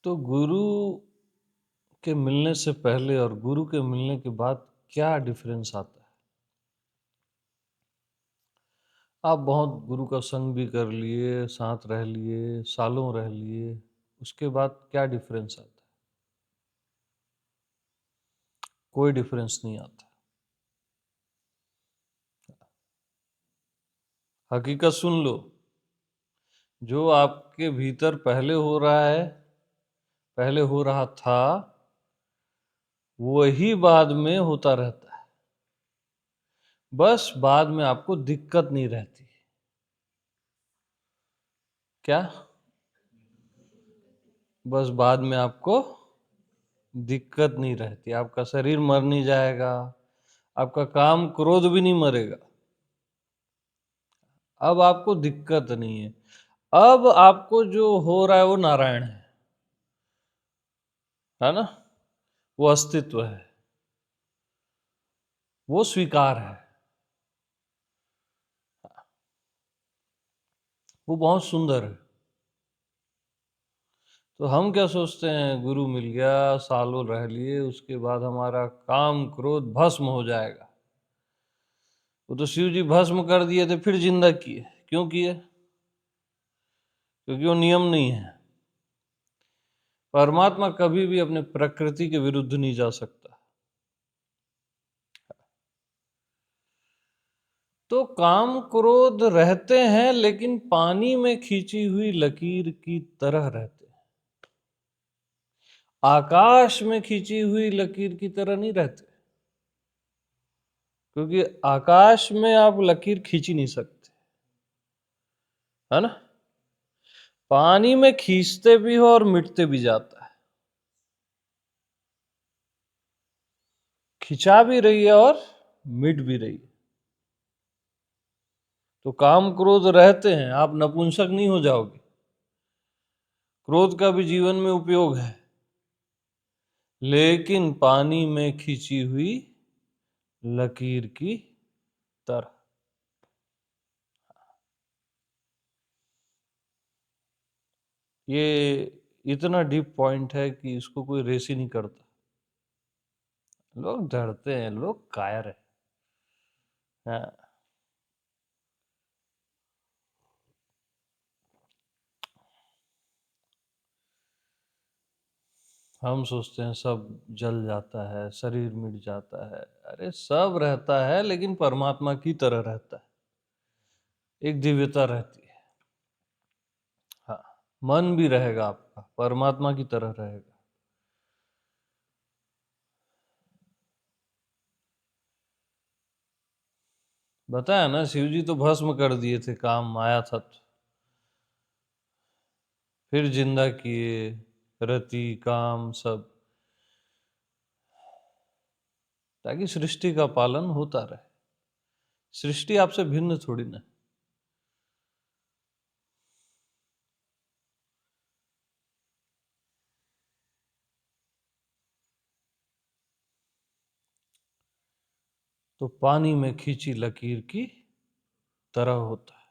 तो गुरु के मिलने से पहले और गुरु के मिलने के बाद क्या डिफरेंस आता है? आप बहुत गुरु का संग भी कर लिए, साथ रह लिए, सालों रह लिए, उसके बाद क्या डिफरेंस आता है? कोई डिफरेंस नहीं आता। हकीकत सुन लो, जो आपके भीतर पहले हो रहा है, पहले हो रहा था, वही बाद में होता रहता है। बस बाद में आपको दिक्कत नहीं रहती। क्या? बस बाद में आपको दिक्कत नहीं रहती, आपका शरीर मर नहीं जाएगा, आपका काम क्रोध भी नहीं मरेगा। अब आपको दिक्कत नहीं है। अब आपको जो हो रहा है वो नारायण है ना? वो अस्तित्व है, वो स्वीकार है, वो बहुत सुंदर है। तो हम क्या सोचते हैं, गुरु मिल गया, सालों रह लिए, उसके बाद हमारा काम क्रोध भस्म हो जाएगा। वो तो शिव जी भस्म कर दिए थे, फिर जिंदा किए। क्यों किए? क्योंकि वो नियम नहीं है। परमात्मा कभी भी अपने प्रकृति के विरुद्ध नहीं जा सकता। तो काम क्रोध रहते हैं, लेकिन पानी में खींची हुई लकीर की तरह रहते हैं। आकाश में खींची हुई लकीर की तरह नहीं रहते, क्योंकि आकाश में आप लकीर खींच ही नहीं सकते, है ना? पानी में खींचते भी हो और मिटते भी जाता है, खिंचा भी रही है और मिट भी रही है। तो काम क्रोध रहते हैं, आप नपुंसक नहीं हो जाओगे। क्रोध का भी जीवन में उपयोग है, लेकिन पानी में खींची हुई लकीर की तरह। ये इतना डीप पॉइंट है कि इसको कोई रेस ही नहीं करता। लोग डरते हैं, लोग कायर है। हाँ, हम सोचते हैं सब जल जाता है, शरीर मिट जाता है। अरे सब रहता है, लेकिन परमात्मा की तरह रहता है, एक दिव्यता रहती है। हाँ, मन भी रहेगा आपका, परमात्मा की तरह रहेगा। बताया ना, शिव जी तो भस्म कर दिए थे, काम आया था तो फिर जिंदा किए, रति काम सब, ताकि सृष्टि का पालन होता रहे। सृष्टि आपसे भिन्न थोड़ी ना। तो पानी में खींची लकीर की तरह होता है।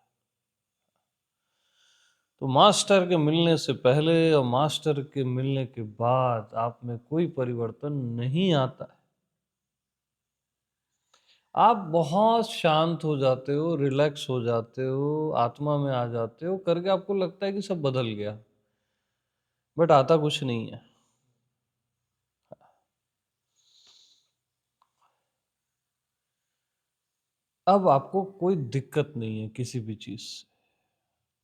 तो मास्टर के मिलने से पहले और मास्टर के मिलने के बाद आप में कोई परिवर्तन नहीं आता है। आप बहुत शांत हो जाते हो, रिलैक्स हो जाते हो, आत्मा में आ जाते हो, करके आपको लगता है कि सब बदल गया, बट आता कुछ नहीं है। अब आपको कोई दिक्कत नहीं है किसी भी चीज से,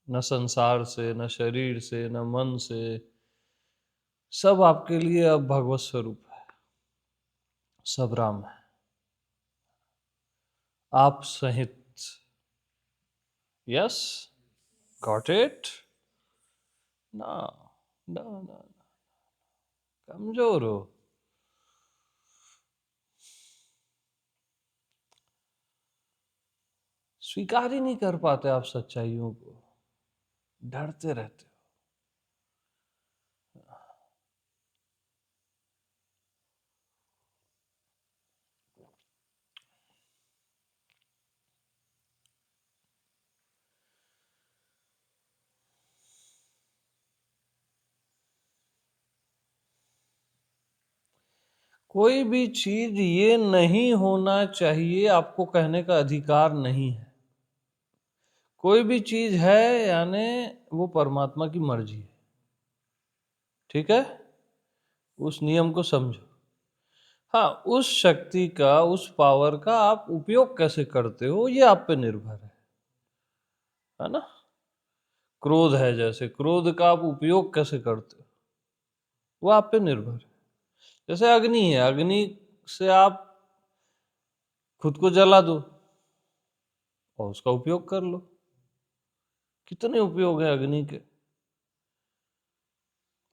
न संसार से, न शरीर से, न मन से। सब आपके लिए अब भगवत स्वरूप है, सब राम है, आप सहित। Yes, got it. ना, ना, ना, कमजोर हो। स्वीकार ही नहीं कर पाते आप सच्चाइयों को, डरते रहते हो। कोई भी चीज ये नहीं होना चाहिए आपको कहने का अधिकार नहीं है। कोई भी चीज है यानी वो परमात्मा की मर्जी है। ठीक है, उस नियम को समझो। हाँ, उस शक्ति का, उस पावर का आप उपयोग कैसे करते हो ये आप पे निर्भर है ना। क्रोध है, जैसे क्रोध का आप उपयोग कैसे करते हो वो आप पे निर्भर है। जैसे अग्नि है, अग्नि से आप खुद को जला दो और उसका उपयोग कर लो। कितने उपयोग है अग्नि के।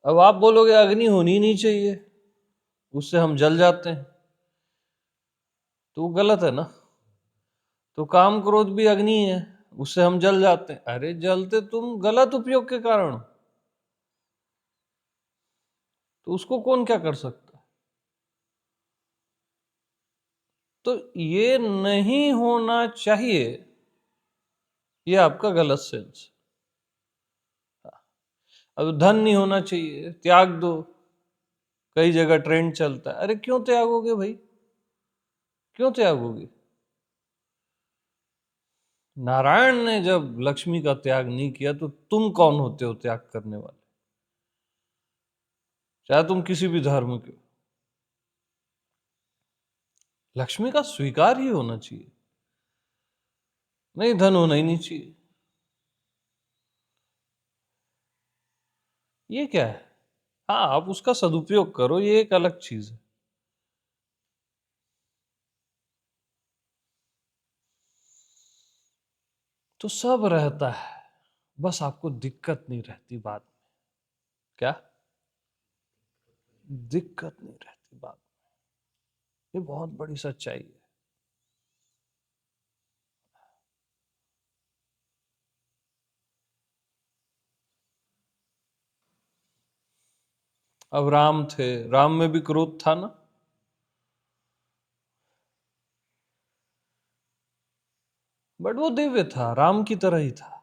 अब आप बोलोगे अग्नि होनी नहीं चाहिए, उससे हम जल जाते हैं, तो वो गलत है ना। तो काम क्रोध भी अग्नि है, उससे हम जल जाते हैं। अरे जलते तुम गलत उपयोग के कारण हो, तो उसको कौन क्या कर सकता है। तो ये नहीं होना चाहिए, ये आपका गलत सेंस। अब धन नहीं होना चाहिए, त्याग दो। कई जगह ट्रेंड चलता है, अरे क्यों त्यागोगे भाई, क्यों त्यागोगे। नारायण ने जब लक्ष्मी का त्याग नहीं किया तो तुम कौन होते हो त्याग करने वाले। चाहे तुम किसी भी धर्म के हो, लक्ष्मी का स्वीकार ही होना चाहिए। नहीं, धन होना ही नहीं चाहिए। ये क्या है। हाँ, आप उसका सदुपयोग करो, ये एक अलग चीज है। तो सब रहता है, बस आपको दिक्कत नहीं रहती बाद में। क्या दिक्कत नहीं रहती बाद में, ये बहुत बड़ी सच्चाई है। अब राम थे, राम में भी क्रोध था ना। बट वो दिव्य था, राम की तरह ही था।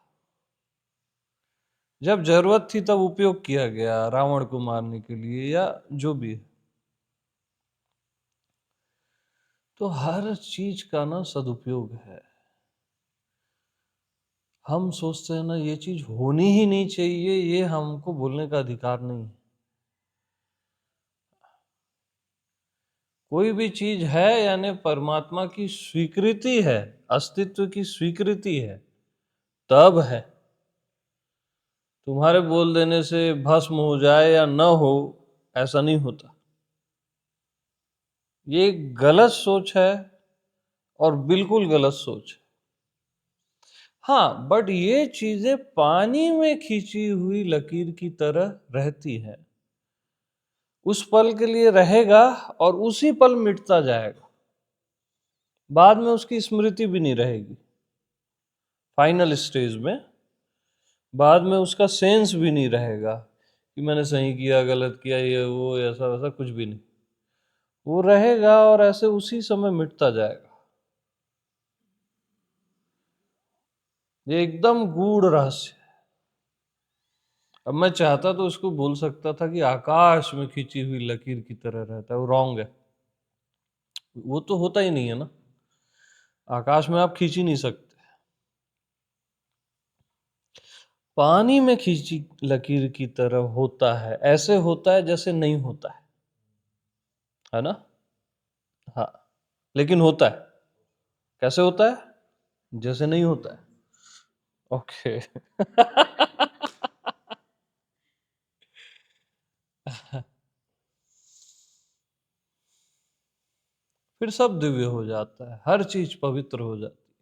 जब जरूरत थी तब उपयोग किया गया रावण को मारने के लिए या जो भी है। तो हर चीज का ना सदुपयोग है। हम सोचते हैं ना ये चीज होनी ही नहीं चाहिए, ये हमको बोलने का अधिकार नहीं है। कोई भी चीज है यानी परमात्मा की स्वीकृति है, अस्तित्व की स्वीकृति है, तब है। तुम्हारे बोल देने से भस्म हो जाए या न हो, ऐसा नहीं होता। ये एक गलत सोच है, और बिल्कुल गलत सोच है। हाँ, बट ये चीजें पानी में खींची हुई लकीर की तरह रहती है। उस पल के लिए रहेगा और उसी पल मिटता जाएगा। बाद में उसकी स्मृति भी नहीं रहेगी। फाइनल स्टेज में बाद में उसका सेंस भी नहीं रहेगा कि मैंने सही किया, गलत किया, ये वो ऐसा वैसा कुछ भी नहीं। वो रहेगा और ऐसे उसी समय मिटता जाएगा। ये एकदम गूढ़ रहस्य है। अब मैं चाहता तो उसको बोल सकता था कि आकाश में खींची हुई लकीर की तरह रहता है, वो रॉन्ग है। वो तो होता ही नहीं है ना, आकाश में आप खींच ही नहीं सकते। पानी में खींची लकीर की तरह होता है, ऐसे होता है जैसे नहीं होता है ना। हाँ, लेकिन होता है। कैसे होता है, जैसे नहीं होता है। ओके। फिर सब दिव्य हो जाता है, हर चीज पवित्र हो जाती है।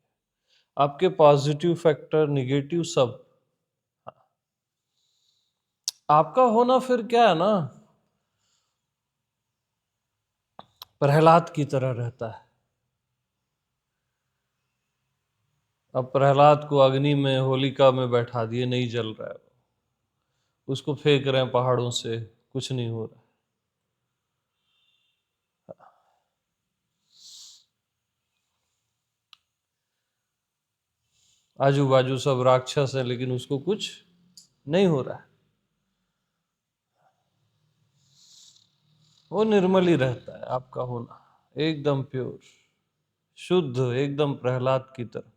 आपके पॉजिटिव फैक्टर, निगेटिव, सब। आपका होना फिर क्या है ना, प्रहलाद की तरह रहता है। अब प्रहलाद को अग्नि में, होलिका में बैठा दिए, नहीं जल रहा है। उसको फेंक रहे हैं पहाड़ों से, कुछ नहीं हो रहा। आजू बाजू सब राक्षस है, लेकिन उसको कुछ नहीं हो रहा है। वो निर्मल ही रहता है आपका होना, एकदम प्योर, शुद्ध, एकदम प्रहलाद की तरह।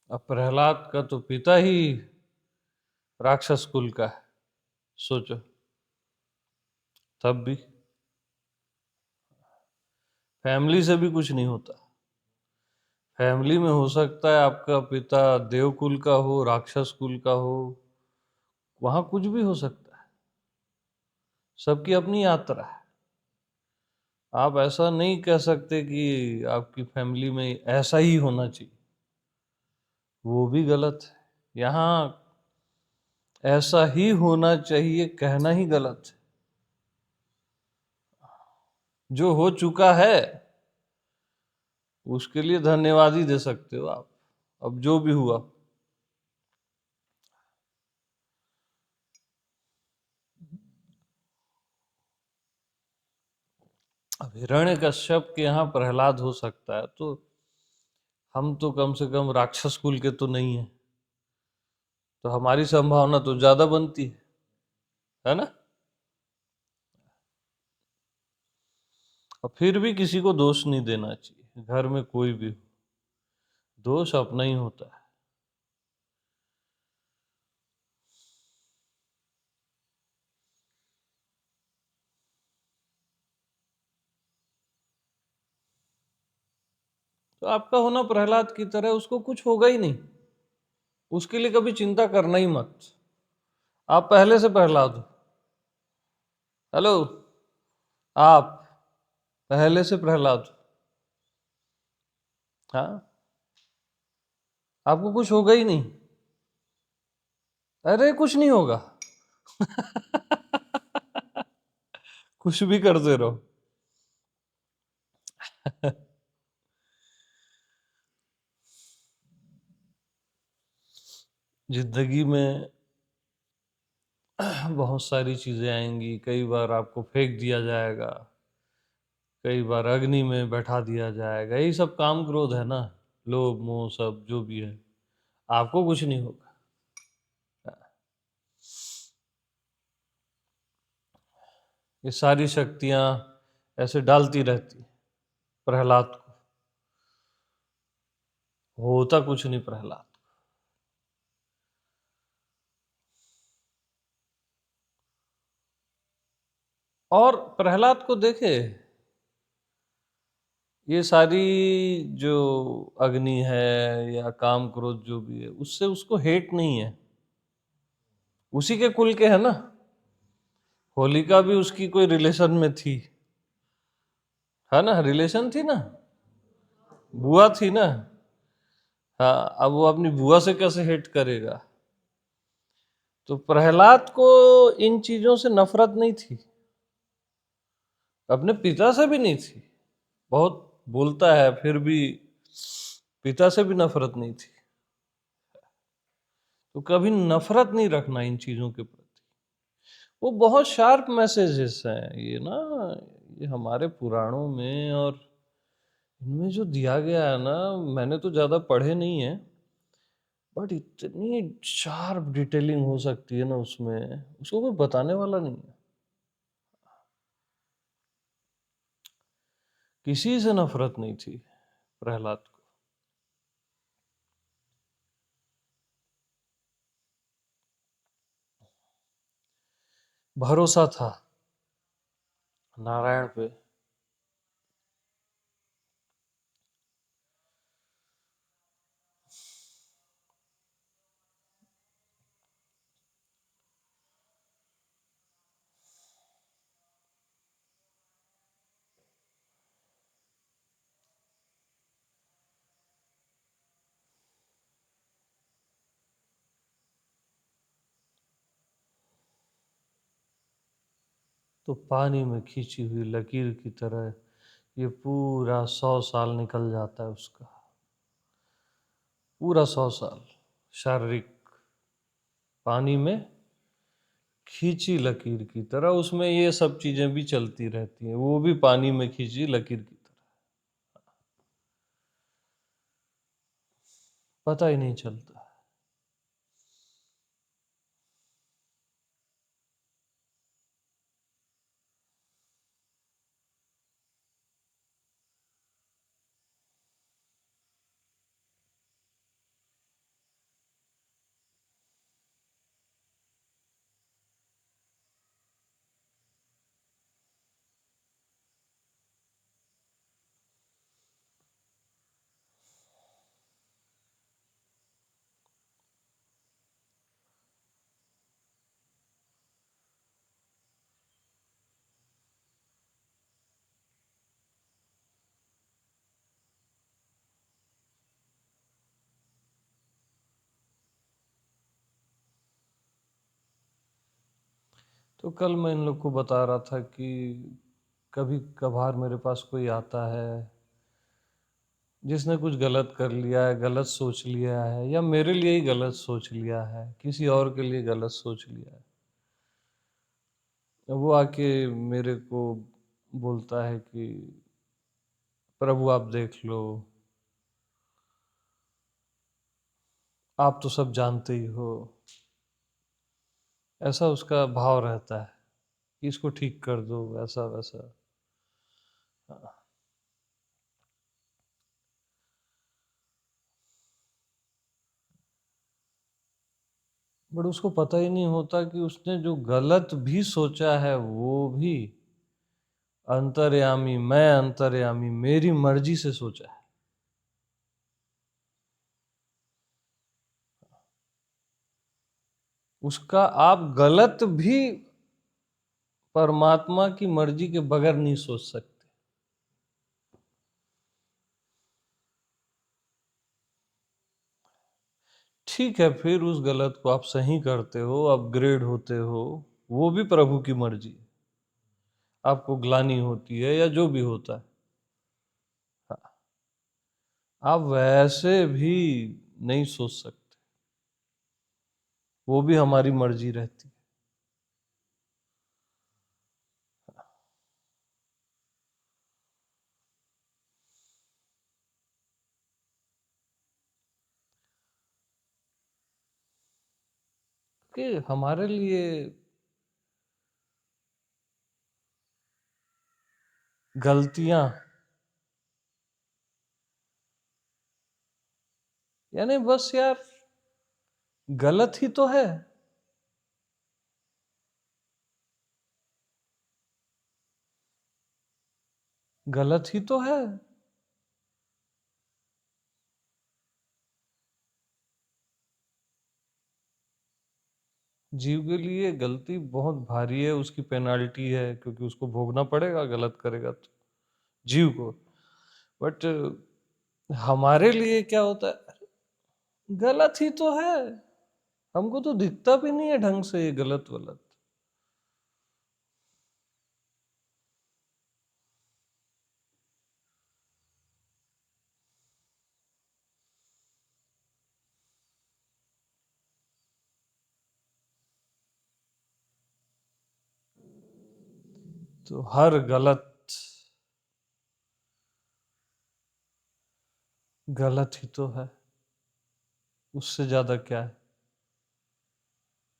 अब प्रहलाद का तो पिता ही राक्षस कुल का है, सोचो। तब भी फैमिली से भी कुछ नहीं होता। फैमिली में हो सकता है आपका पिता देवकुल का हो, राक्षस कुल का हो, वहां कुछ भी हो सकता है। सबकी अपनी यात्रा है। आप ऐसा नहीं कह सकते कि आपकी फैमिली में ऐसा ही होना चाहिए, वो भी गलत है। यहाँ ऐसा ही होना चाहिए कहना ही गलत है। जो हो चुका है उसके लिए धन्यवाद ही दे सकते हो आप। अब जो भी हुआ, अब हिरण्यकश्यप के यहाँ प्रहलाद हो सकता है, तो हम तो कम से कम राक्षस कुल के तो नहीं है, तो हमारी संभावना तो ज्यादा बनती है ना। और फिर भी किसी को दोष नहीं देना चाहिए, घर में कोई भी हो, दोष अपना ही होता है। तो आपका होना प्रहलाद की तरह, उसको कुछ होगा ही नहीं, उसके लिए कभी चिंता करना ही मत। आप पहले से प्रहलाद हो। हेलो, आप पहले से प्रहलाद हो। हाँ, आपको कुछ होगा ही नहीं। अरे कुछ नहीं होगा। कुछ भी करते रहो। जिंदगी में बहुत सारी चीजें आएंगी, कई बार आपको फेंक दिया जाएगा, कई बार अग्नि में बैठा दिया जाएगा, यही सब काम क्रोध है ना, लोभ मोह सब जो भी है। आपको कुछ नहीं होगा। ये सारी शक्तियां ऐसे डालती रहती प्रहलाद को, होता कुछ नहीं प्रहलाद। और प्रहलाद को देखे, ये सारी जो अग्नि है या काम क्रोध जो भी है, उससे उसको हेट नहीं है, उसी के कुल के है ना। होलिका भी उसकी कोई रिलेशन में थी, है ना, रिलेशन थी ना, बुआ थी ना। हाँ, अब वो अपनी बुआ से कैसे हेट करेगा। तो प्रहलाद को इन चीजों से नफरत नहीं थी, अपने पिता से भी नहीं थी। बहुत बोलता है फिर भी पिता से भी नफरत नहीं थी। तो कभी नफरत नहीं रखना इन चीजों के प्रति। वो बहुत शार्प मैसेजेस हैं ये ना, ये हमारे पुराणों में और इनमें जो दिया गया है ना, मैंने तो ज्यादा पढ़े नहीं है, बट इतनी शार्प डिटेलिंग हो सकती है ना उसमें, उसको कोई बताने वाला नहीं है। किसी से नफरत नहीं थी प्रहलाद को। भरोसा था नारायण पे। तो पानी में खींची हुई लकीर की तरह ये पूरा 100 साल निकल जाता है उसका, पूरा 100 साल शारीरिक पानी में खींची लकीर की तरह, उसमें ये सब चीजें भी चलती रहती हैं, वो भी पानी में खींची लकीर की तरह, पता ही नहीं चलता। तो कल मैं इन लोग को बता रहा था कि कभी कभार मेरे पास कोई आता है जिसने कुछ गलत कर लिया है, गलत सोच लिया है, या मेरे लिए ही गलत सोच लिया है, किसी और के लिए गलत सोच लिया है। वो आके मेरे को बोलता है कि प्रभु आप देख लो, आप तो सब जानते ही हो। ऐसा उसका भाव रहता है कि इसको ठीक कर दो, ऐसा वैसा। हाँ। बट उसको पता ही नहीं होता कि उसने जो गलत भी सोचा है वो भी अंतर्यामी, मैं अंतर्यामी, मेरी मर्जी से सोचा है। उसका आप गलत भी परमात्मा की मर्जी के बगैर नहीं सोच सकते। ठीक है, फिर उस गलत को आप सही करते हो, अपग्रेड होते हो, वो भी प्रभु की मर्जी है। आपको ग्लानि होती है या जो भी होता है, हाँ, आप वैसे भी नहीं सोच सकते, वो भी हमारी मर्जी रहती है। कि हमारे लिए गलतियां, यानी बस यार गलत ही तो है, गलत ही तो है। जीव के लिए गलती बहुत भारी है, उसकी पेनाल्टी है, क्योंकि उसको भोगना पड़ेगा गलत करेगा तो, जीव को। बट हमारे लिए क्या होता है, गलत ही तो है, हमको तो दिखता भी नहीं है ढंग से ये गलत वलत। तो हर गलत गलत ही तो है, उससे ज्यादा क्या है?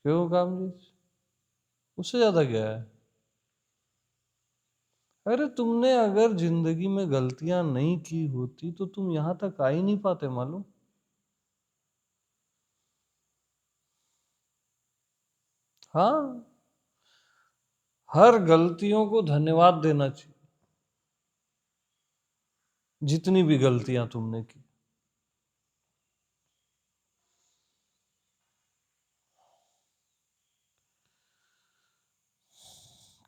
क्यों काम जी, उससे ज्यादा क्या है? अरे तुमने अगर जिंदगी में गलतियां नहीं की होती तो तुम यहां तक आ ही नहीं पाते, मालूम। हाँ, हर गलतियों को धन्यवाद देना चाहिए, जितनी भी गलतियां तुमने की,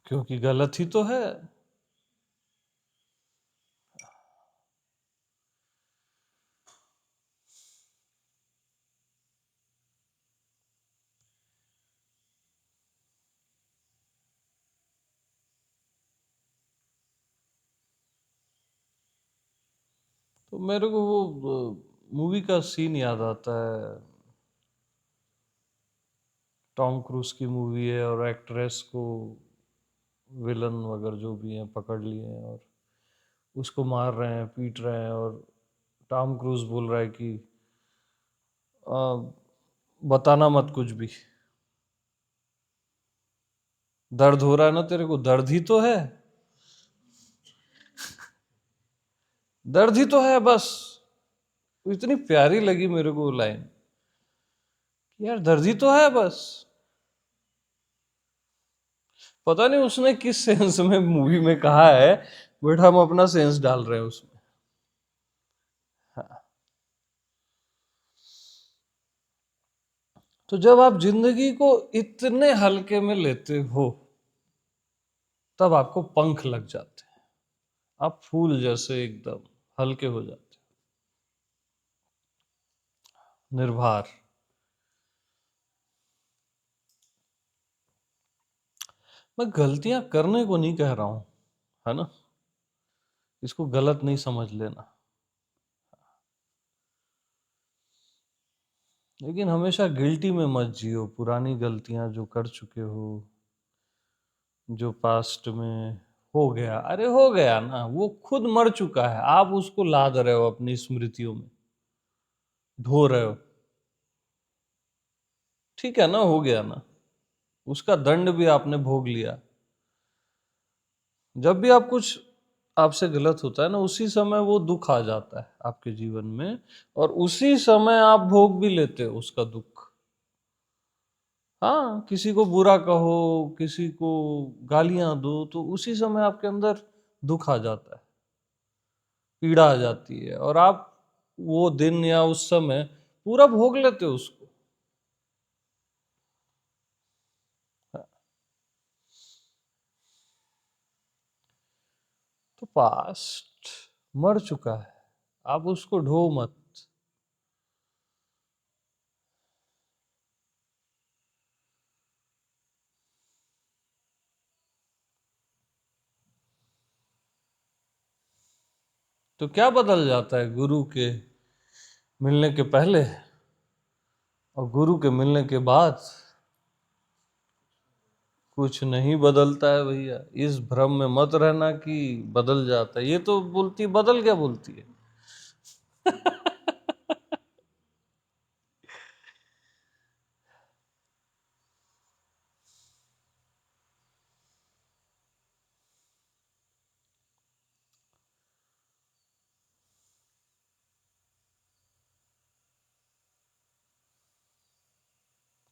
क्योंकि गलत ही तो है। तो मेरे को वो मूवी का सीन याद आता है, टॉम क्रूज की मूवी है और एक्ट्रेस को विलन वगैरह जो भी हैं पकड़ लिए हैं और उसको मार रहे हैं, पीट रहे हैं, और टॉम क्रूज बोल रहा है कि "आ, बताना मत कुछ भी, दर्द हो रहा है ना तेरे को, दर्द ही तो है, दर्द ही तो है बस"। इतनी प्यारी लगी मेरे को वो लाइन, यार दर्द ही तो है बस। पता नहीं उसने किस सेंस में मूवी में कहा है, बट हम अपना सेंस डाल रहे हैं उसमें। हाँ। तो जब आप जिंदगी को इतने हल्के में लेते हो, तब आपको पंख लग जाते हैं, आप फूल जैसे एकदम हल्के हो जाते हो, निर्भर। मैं गलतियां करने को नहीं कह रहा हूं, है ना, इसको गलत नहीं समझ लेना, लेकिन हमेशा गिल्टी में मत जियो। पुरानी गलतियां जो कर चुके हो, जो पास्ट में हो गया, अरे हो गया ना, वो खुद मर चुका है, आप उसको लाद रहे हो अपनी स्मृतियों में, ढो रहे हो। ठीक है ना, हो गया ना, उसका दंड भी आपने भोग लिया। जब भी आप कुछ आपसे गलत होता है ना, उसी समय वो दुख आ जाता है आपके जीवन में, और उसी समय आप भोग भी लेते हो उसका दुख। हाँ, किसी को बुरा कहो, किसी को गालियां दो, तो उसी समय आपके अंदर दुख आ जाता है, पीड़ा आ जाती है, और आप वो दिन या उस समय पूरा भोग लेते हो उसको। तो पास्ट मर चुका है, आप उसको ढो मत। तो क्या बदल जाता है गुरु के मिलने के पहले और गुरु के मिलने के बाद? कुछ नहीं बदलता है भैया, इस भ्रम में मत रहना कि बदल जाता है। ये तो बोलती बदल, क्या बोलती है?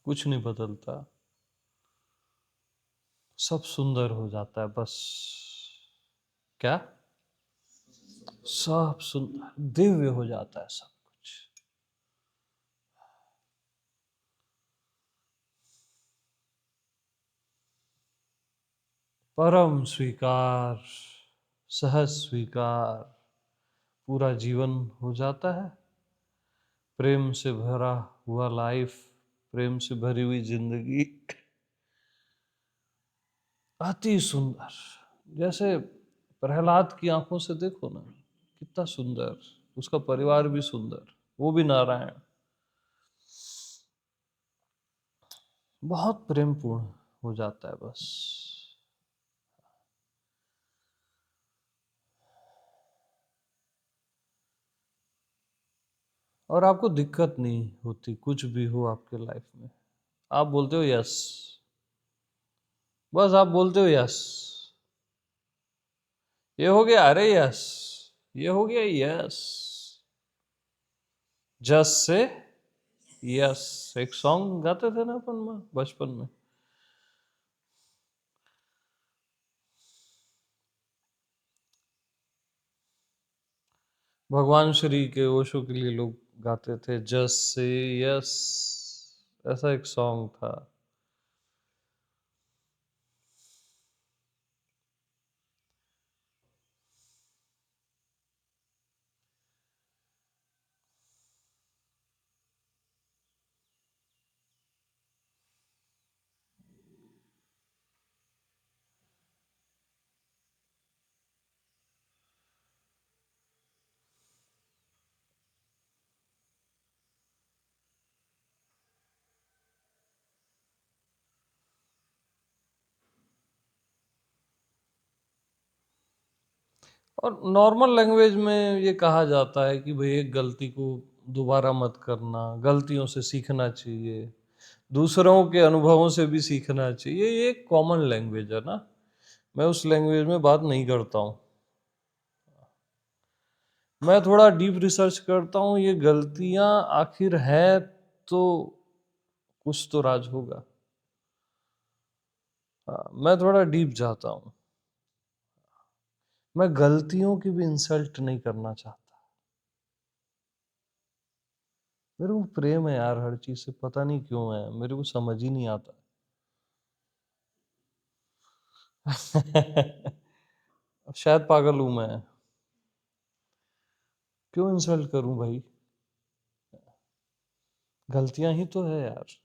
कुछ नहीं बदलता, सब सुंदर हो जाता है बस। क्या? सब सुंदर दिव्य हो जाता है सब कुछ। परम स्वीकार, सहज स्वीकार, पूरा जीवन हो जाता है, प्रेम से भरा हुआ लाइफ, प्रेम से भरी हुई जिंदगी, अति सुंदर। जैसे प्रहलाद की आंखों से देखो ना, कितना सुंदर, उसका परिवार भी सुंदर, वो भी नारायण, बहुत प्रेमपूर्ण हो जाता है बस। और आपको दिक्कत नहीं होती, कुछ भी हो आपके लाइफ में, आप बोलते हो यस, बस आप बोलते हो यस, ये हो गया, अरे यस, ये हो गया, यस, जस्ट से यस। एक सॉन्ग गाते थे ना अपन में बचपन में। भगवान श्री के ओशो के लिए लोग गाते थे, जस्ट से यस, ऐसा एक सॉन्ग था। और नॉर्मल लैंग्वेज में ये कहा जाता है कि भाई एक गलती को दोबारा मत करना, गलतियों से सीखना चाहिए, दूसरों के अनुभवों से भी सीखना चाहिए। ये एक कॉमन लैंग्वेज है ना, मैं उस लैंग्वेज में बात नहीं करता हूँ। मैं थोड़ा डीप रिसर्च करता हूँ, ये गलतियाँ आखिर है तो कुछ तो राज होगा। मैं थोड़ा डीप जाता हूँ। मैं गलतियों की भी इंसल्ट नहीं करना चाहता। मेरे को प्रेम है यार हर चीज से, पता नहीं क्यों है, मेरे को समझ ही नहीं आता। अब शायद पागल हूं मैं, क्यों इंसल्ट करूं भाई, गलतियां ही तो है यार।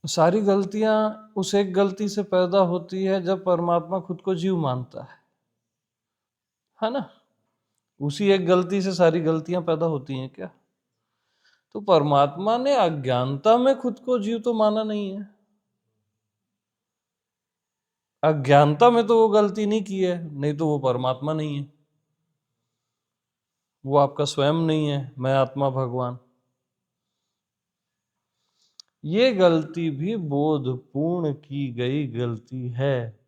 सारी गलतियां उस एक गलती से पैदा होती है जब परमात्मा खुद को जीव मानता है ना। उसी एक गलती से सारी गलतियां पैदा होती हैं क्या? तो परमात्मा ने अज्ञानता में खुद को जीव तो माना नहीं है। अज्ञानता में तो वो गलती नहीं की है, नहीं तो वो परमात्मा नहीं है, वो आपका स्वयं नहीं है, मैं आत्मा भगवान। ये गलती भी बोधपूर्ण की गई गलती है।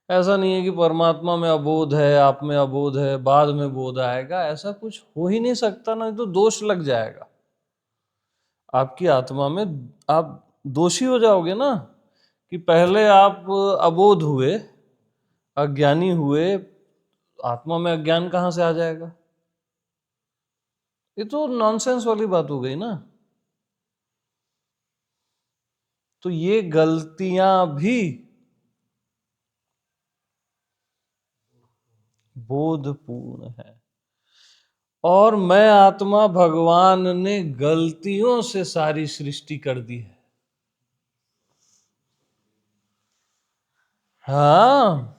ऐसा नहीं है कि परमात्मा में अबोध है, आप में अबोध है, बाद में बोध आएगा, ऐसा कुछ हो ही नहीं सकता, ना तो दोष लग जाएगा आपकी आत्मा में। आप दोषी हो जाओगे ना, कि पहले आप अबोध हुए, अज्ञानी हुए, आत्मा में अज्ञान कहाँ से आ जाएगा? ये तो नॉनसेंस वाली बात हो गई ना। तो ये गलतियां भी बोधपूर्ण है। और मैं आत्मा भगवान ने गलतियों से सारी सृष्टि कर दी है। हाँ,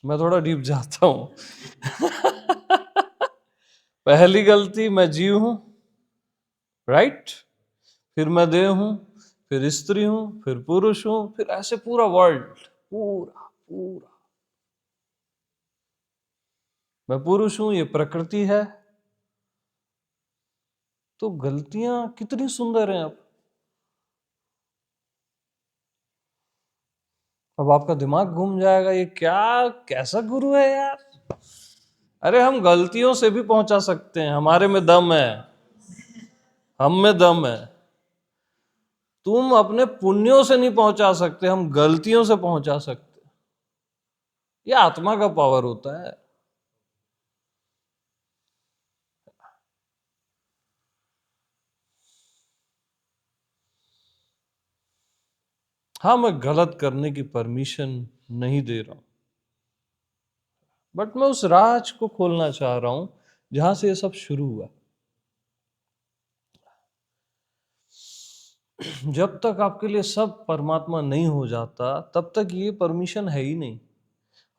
मैं थोड़ा डीप जाता हूं। पहली गलती, मैं जीव हूं, राइट? फिर मैं देह हूं, फिर स्त्री हूं, फिर पुरुष हूं, फिर ऐसे पूरा वर्ल्ड, पूरा पूरा। मैं पुरुष हूं, ये प्रकृति है। तो गलतियां कितनी सुंदर हैं। अब आपका दिमाग घूम जाएगा, ये क्या, कैसा गुरु है यार। अरे हम गलतियों से भी पहुंचा सकते हैं, हमारे में दम है, हम में दम है। तुम अपने पुण्यों से नहीं पहुंचा सकते, हम गलतियों से पहुंचा सकते। ये आत्मा का पावर होता है। हाँ, मैं गलत करने की परमिशन नहीं दे रहा हूं, बट मैं उस राज को खोलना चाह रहा हूं जहां से ये सब शुरू हुआ। जब तक आपके लिए सब परमात्मा नहीं हो जाता, तब तक ये परमिशन है ही नहीं,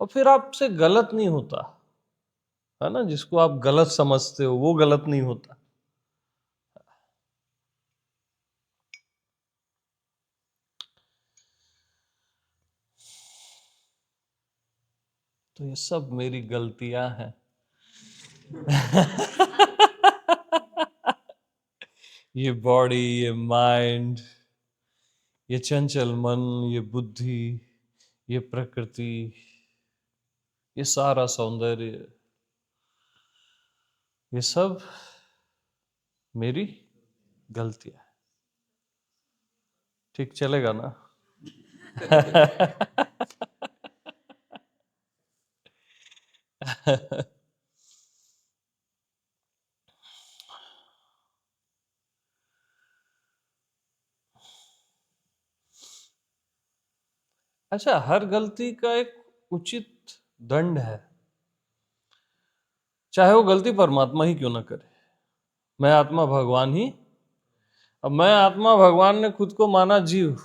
और फिर आपसे गलत नहीं होता है ना। जिसको आप गलत समझते हो वो गलत नहीं होता। तो ये सब मेरी गलतियां हैं। ये बॉडी, ये माइंड, ये चंचल मन, ये बुद्धि, ये प्रकृति, ये सारा सौंदर्य, ये सब मेरी गलतियां हैं। ठीक चलेगा ना? अच्छा, हर गलती का एक उचित दंड है, चाहे वो गलती परमात्मा ही क्यों ना करे। मैं आत्मा भगवान ही, अब मैं आत्मा भगवान ने खुद को माना जीव,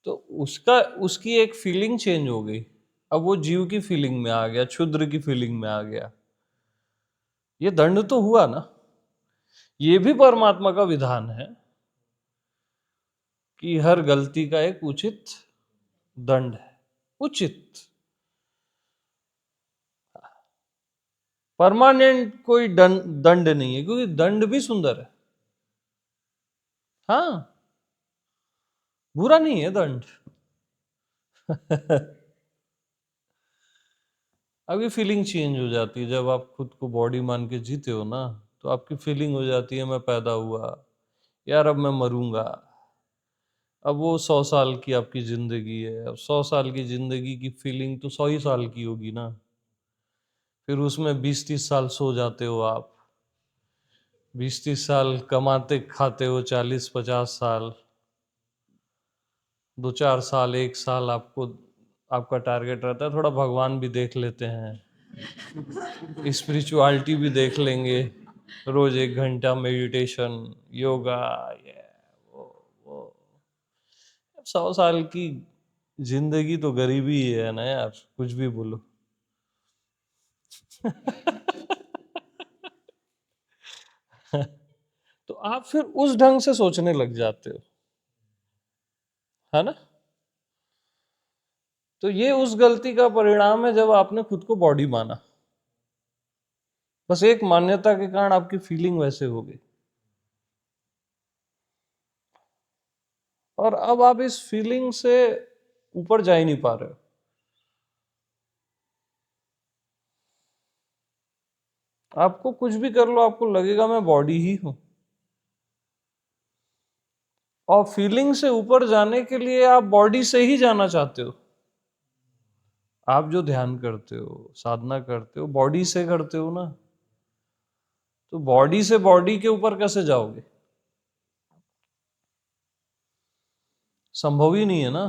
तो उसका, उसकी एक फीलिंग चेंज हो गई। अब वो जीव की फीलिंग में आ गया, क्षुद्र की फीलिंग में आ गया। ये दंड तो हुआ ना। ये भी परमात्मा का विधान है कि हर गलती का एक उचित दंड है। उचित, परमानेंट कोई दंड नहीं है, क्योंकि दंड भी सुंदर है। हाँ, बुरा नहीं है दंड। अभी फीलिंग चेंज हो जाती है जब आप खुद को बॉडी मान के जीते हो ना, तो आपकी फीलिंग हो जाती है मैं पैदा हुआ, यार अब मैं मरूंगा। अब वो 100 साल की आपकी जिंदगी है, अब 100 साल की जिंदगी की फीलिंग तो 100 ही साल की होगी ना। फिर उसमें 20-30 साल सो जाते हो आप, 20-30 साल कमाते खाते हो, 40-50 साल, 2-4 साल 1 साल आपको आपका टारगेट रहता है, थोड़ा भगवान भी देख लेते हैं, स्पिरिचुअलिटी भी देख लेंगे, रोज 1 घंटा मेडिटेशन, योगा, ये वो 100 साल की जिंदगी तो गरीबी ही है ना यार, कुछ भी बोलो। तो आप फिर उस ढंग से सोचने लग जाते हो, है ना। तो ये उस गलती का परिणाम है जब आपने खुद को बॉडी माना। बस एक मान्यता के कारण आपकी फीलिंग वैसे हो गई, और अब आप इस फीलिंग से ऊपर जा ही नहीं पा रहे हो। आपको कुछ भी कर लो, आपको लगेगा मैं बॉडी ही हूं। और फीलिंग से ऊपर जाने के लिए आप बॉडी से ही जाना चाहते हो। आप जो ध्यान करते हो, साधना करते हो, बॉडी से करते हो ना, तो बॉडी से बॉडी के ऊपर कैसे जाओगे? संभव ही नहीं है ना।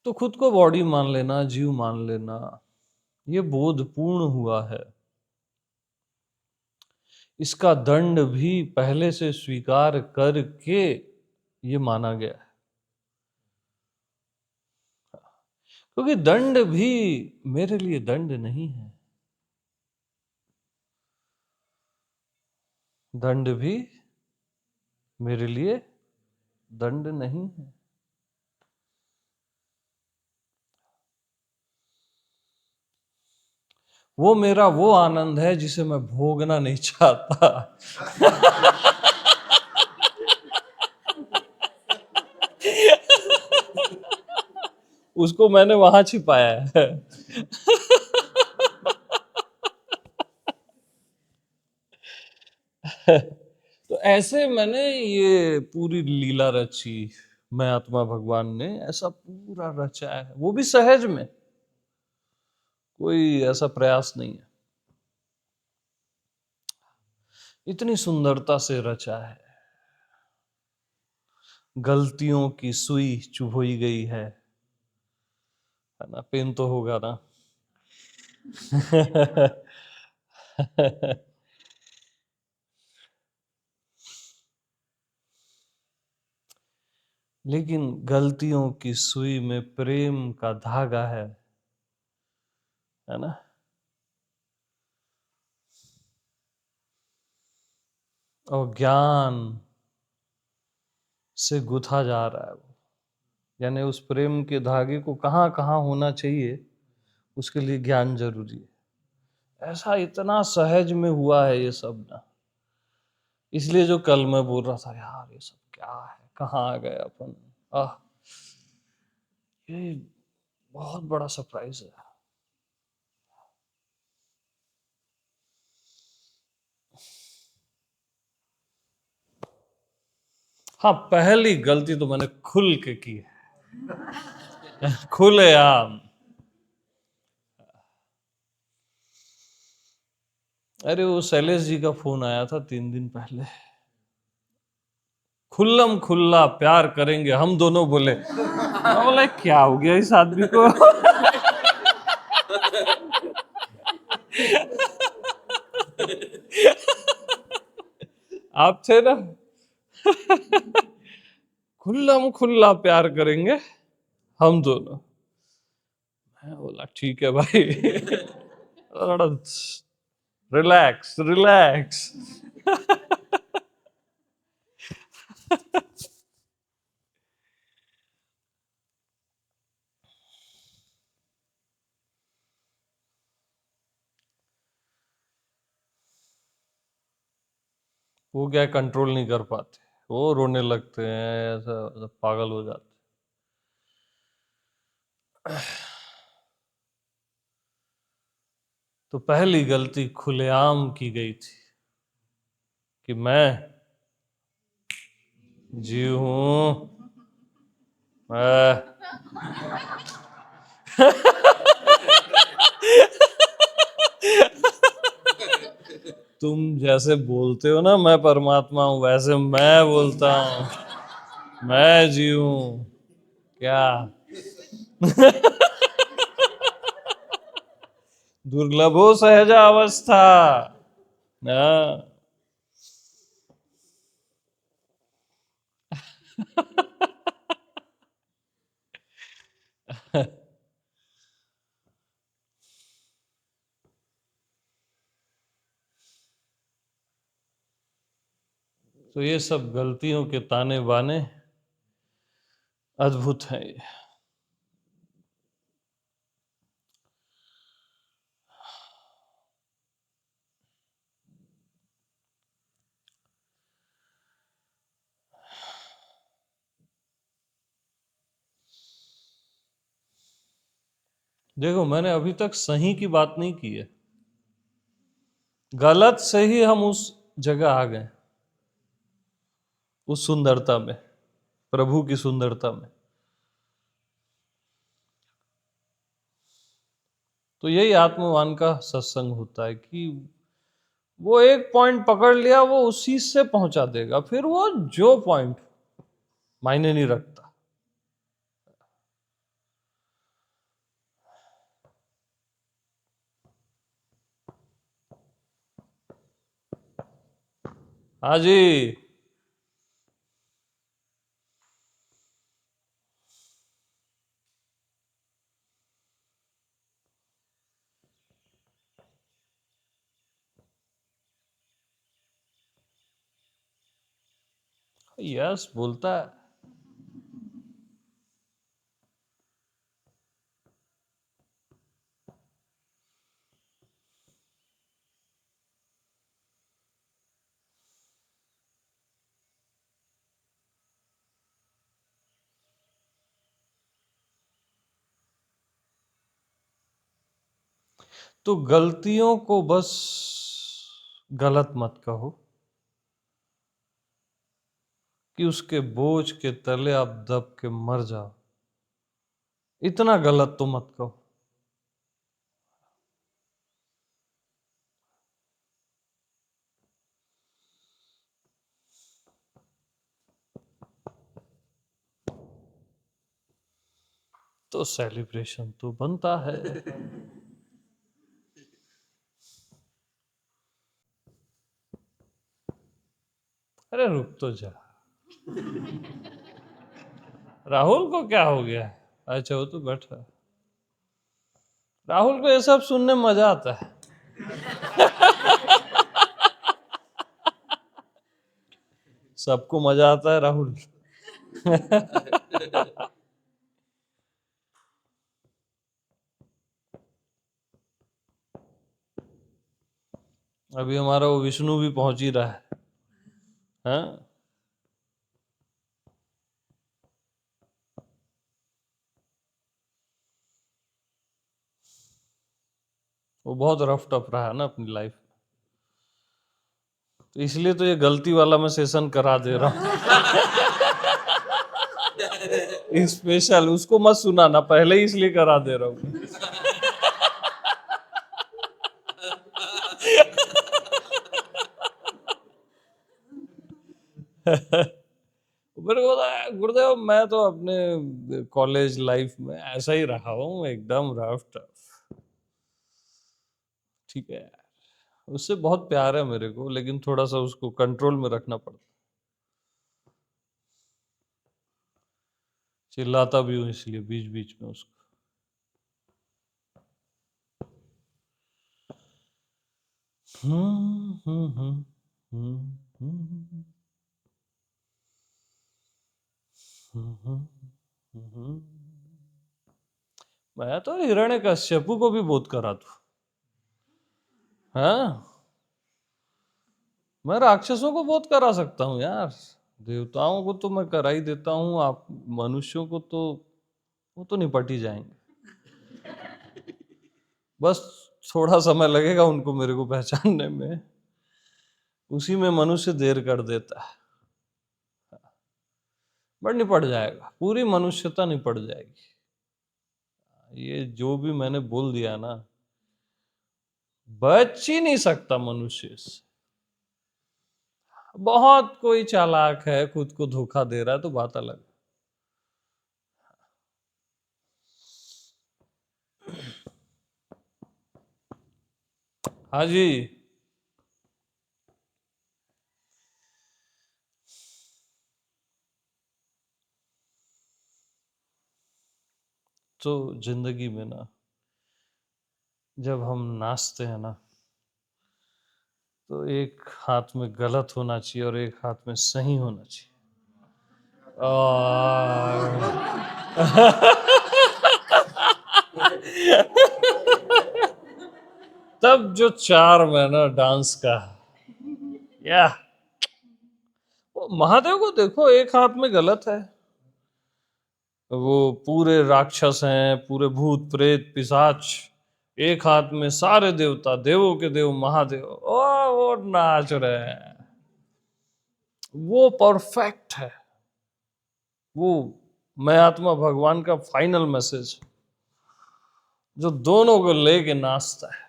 तो खुद को बॉडी मान लेना, जीव मान लेना, ये बोधपूर्ण हुआ है। इसका दंड भी पहले से स्वीकार करके ये माना गया है, क्योंकि दंड भी मेरे लिए दंड नहीं है। दंड भी मेरे लिए दंड नहीं है। वो मेरा वो आनंद है जिसे मैं भोगना नहीं चाहता। उसको मैंने वहां छिपाया है। तो ऐसे मैंने ये पूरी लीला रची, मैं आत्मा भगवान ने ऐसा पूरा रचा है, वो भी सहज में, कोई ऐसा प्रयास नहीं है। इतनी सुंदरता से रचा है, गलतियों की सुई चुभोई गई है ना। पेन तो होगा ना। लेकिन गलतियों की सुई में प्रेम का धागा है ना। और ज्ञान से गुथा जा रहा है वो, यानी उस प्रेम के धागे को कहाँ कहाँ होना चाहिए, उसके लिए ज्ञान जरूरी है। ऐसा इतना सहज में हुआ है ये सब ना। इसलिए जो कल मैं बोल रहा था, यार ये सब क्या है, कहाँ आ गए अपन। आह, ये बहुत बड़ा सरप्राइज है। हाँ, पहली गलती तो मैंने खुल के की है। खुलेआम। अरे वो शैलेश जी का फोन आया था 3 दिन पहले, खुल्लम खुल्ला प्यार करेंगे हम दोनों, बोले। मैं बोला क्या हो गया इस आदमी को। आप थे ना, खुल्लम खुल्ला प्यार करेंगे हम दोनों। मैं बोला ठीक है भाई। Relax relax. वो क्या कंट्रोल नहीं कर पाते, वो रोने लगते हैं, ऐसा ऐसा पागल हो जाते। तो पहली गलती खुलेआम की गई थी कि मैं जीव हूं। मैं तुम जैसे बोलते हो ना मैं परमात्मा हूं, वैसे मैं बोलता हूं मैं जीव हूं। क्या दुर्लभो सहजावस्था। हाँ। तो ये सब गलतियों के ताने बाने अद्भुत हैं ये। देखो मैंने अभी तक सही की बात नहीं की है, गलत से ही हम उस जगह आ गए, उस सुंदरता में, प्रभु की सुंदरता में। तो यही आत्मवान का सत्संग होता है कि वो एक पॉइंट पकड़ लिया, वो उसी से पहुंचा देगा, फिर वो जो पॉइंट मायने नहीं रखता। हाँ जी। यस बोलता है। तो गलतियों को बस गलत मत कहो कि उसके बोझ के तले आप दब के मर जाओ, इतना गलत तो मत कहो। तो सेलिब्रेशन तो बनता है। अरे रुक तो जा, राहुल को क्या हो गया? अच्छा वो तो बैठा है। राहुल को ये सब सुनने में मजा आता है। सबको मजा आता है राहुल। अभी हमारा वो विष्णु भी पहुंच ही रहा है। हाँ? वो बहुत रफ टफ रहा है ना अपनी लाइफ, तो इसलिए तो ये गलती वाला मैं सेशन करा दे रहा हूँ। स्पेशल उसको मत सुनाना, पहले ही इसलिए करा दे रहा हूँ। मेरे को गुरुदेव मैं तो अपने कॉलेज लाइफ में ऐसा ही रहा हूँ, एकदम रफ टफ। ठीक है यार, उससे बहुत प्यार है मेरे को, लेकिन थोड़ा सा उसको कंट्रोल में रखना पड़ता। चिल्लाता भी हूँ इसलिए बीच बीच में उसको। हम्म हम्म हम्म हम्म हम्म हम्म हम्म। मैं तो हिरण्यकश्यपु को भी बोध करा दूं। हाँ, मैं राक्षसों को बोध करा सकता हूँ यार। देवताओं को तो मैं करा ही देता हूँ, आप मनुष्यों को तो वो तो निपट ही जाएंगे। बस थोड़ा समय लगेगा उनको मेरे को पहचानने में, उसी में मनुष्य देर कर देता है। बट निपट जाएगा, पूरी मनुष्यता निपट जाएगी। ये जो भी मैंने बोल दिया ना, बच ही नहीं सकता मनुष्य इससे। बहुत कोई चालाक है, खुद को धोखा दे रहा है तो बात अलग है। हाँ जी। तो जिंदगी में ना, जब हम नाचते हैं ना, तो एक हाथ में गलत होना चाहिए और एक हाथ में सही होना चाहिए। और तब जो चार्म है ना डांस का, या वो महादेव को देखो, एक हाथ में गलत है, वो पूरे राक्षस हैं, पूरे भूत प्रेत पिशाच, एक हाथ में सारे देवता, देवों के देव महादेव, ओ वो नाच रहे हैं। वो परफेक्ट है। वो मैं आत्मा भगवान का फाइनल मैसेज, जो दोनों को लेके नाचता है।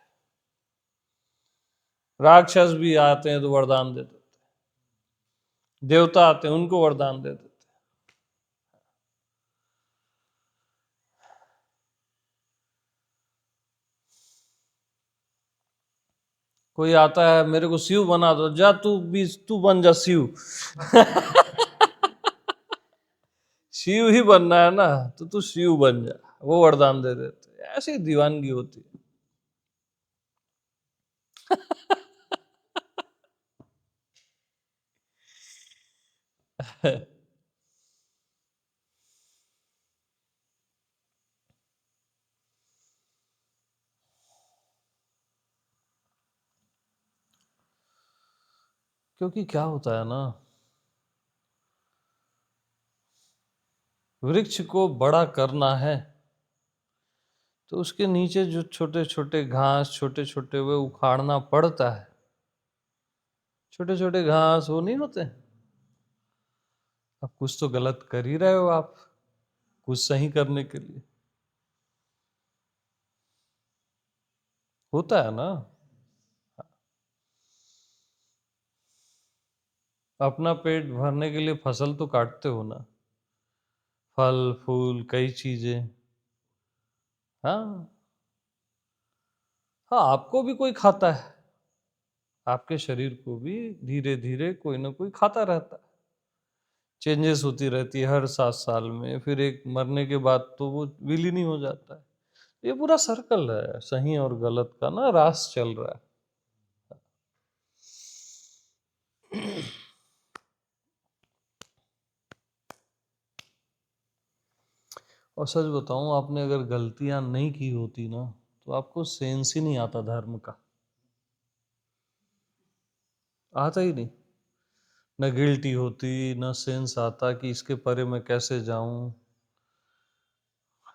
राक्षस भी आते हैं तो वरदान दे देते, देवता आते हैं उनको वरदान दे देते। कोई आता है, मेरे को शिव बना दो, जा तू भी, तू बन जा शिव। शिव ही बनना है ना, तो तू शिव बन जा, वो वरदान दे देते। ऐसी दीवानगी होती है। क्योंकि क्या होता है ना, वृक्ष को बड़ा करना है तो उसके नीचे जो छोटे छोटे घास, छोटे छोटे, वे उखाड़ना पड़ता है। छोटे छोटे घास वो नहीं होते। अब कुछ तो गलत कर ही रहे हो आप, कुछ सही करने के लिए। होता है ना। अपना पेट भरने के लिए फसल तो काटते हो ना, फल फूल कई चीजें। हाँ, हाँ, आपको भी कोई खाता है, आपके शरीर को भी धीरे धीरे कोई ना कोई खाता रहता है। चेंजेस होती रहती है हर 7 साल में, फिर एक मरने के बाद तो वो विलीन ही हो जाता है। ये पूरा सर्कल है, सही और गलत का ना रास चल रहा है। और सच बताऊं, आपने अगर गलतियां नहीं की होती ना, तो आपको सेंस ही नहीं आता धर्म का। आता ही नहीं। न गिल्टी होती, न सेंस आता कि इसके परे मैं कैसे जाऊं।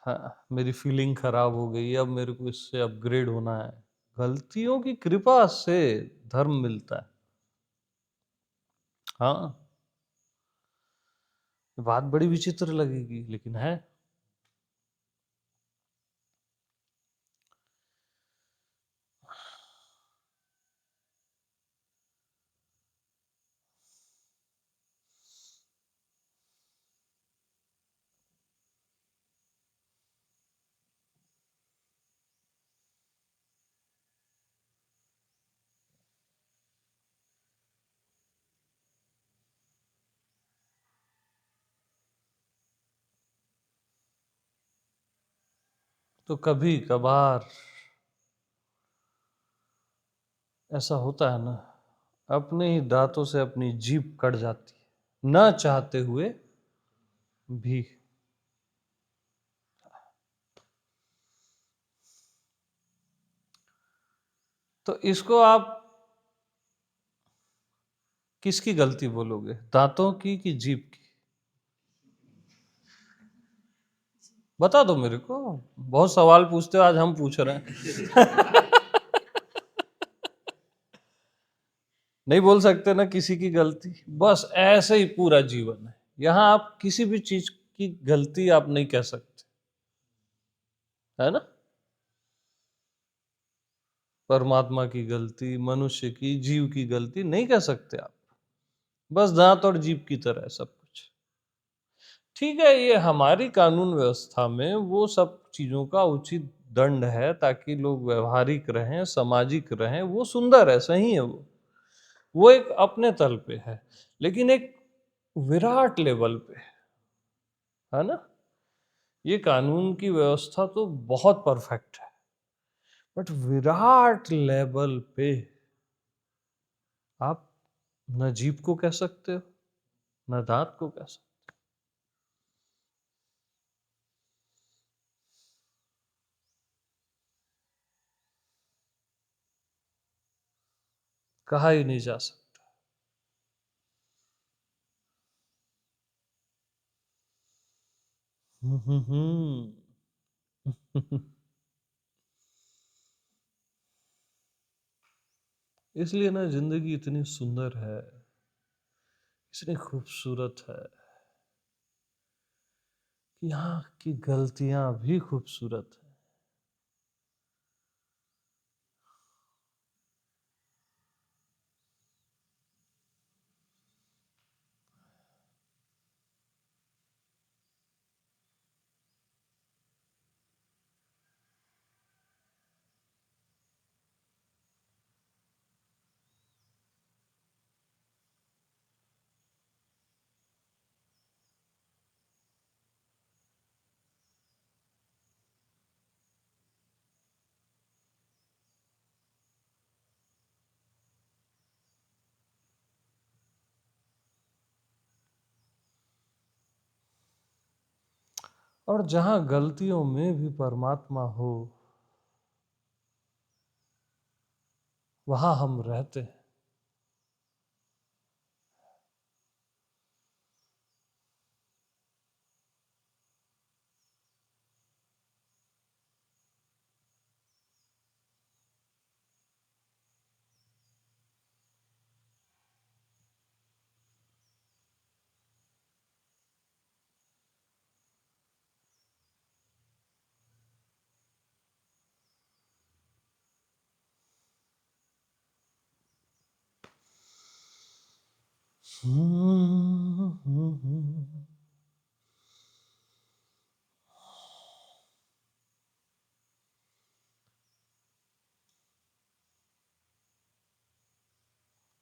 हाँ, मेरी फीलिंग खराब हो गई, अब मेरे को इससे अपग्रेड होना है। गलतियों की कृपा से धर्म मिलता है। हाँ, बात बड़ी विचित्र लगेगी लेकिन है। तो कभी कभार ऐसा होता है ना, अपने ही दांतों से अपनी जीभ कट जाती है, न चाहते हुए भी। तो इसको आप किसकी गलती बोलोगे, दांतों की कि जीभ की? बता दो मेरे को, बहुत सवाल पूछते हो, आज हम पूछ रहे हैं। नहीं बोल सकते ना किसी की गलती, बस ऐसे ही पूरा जीवन है। यहां आप किसी भी चीज की गलती आप नहीं कह सकते, है ना? परमात्मा की गलती, मनुष्य की, जीव की गलती नहीं कह सकते आप। बस दांत और जीभ की तरह है सब कुछ। ठीक है, ये हमारी कानून व्यवस्था में वो सब चीजों का उचित दंड है, ताकि लोग व्यवहारिक रहें, सामाजिक रहें, वो सुंदर है, सही है वो एक अपने तल पे है। लेकिन एक विराट लेवल पे, है ना, ये कानून की व्यवस्था तो बहुत परफेक्ट है, बट विराट लेवल पे आप न जीभ को कह सकते हो, न दांत को कह सकते। कहा ही नहीं जा सकता। इसलिए ना जिंदगी इतनी सुंदर है, इतनी खूबसूरत है, कि यहाँ की गलतियां भी खूबसूरत है। और जहां गलतियों में भी परमात्मा हो, वहां हम रहते हैं।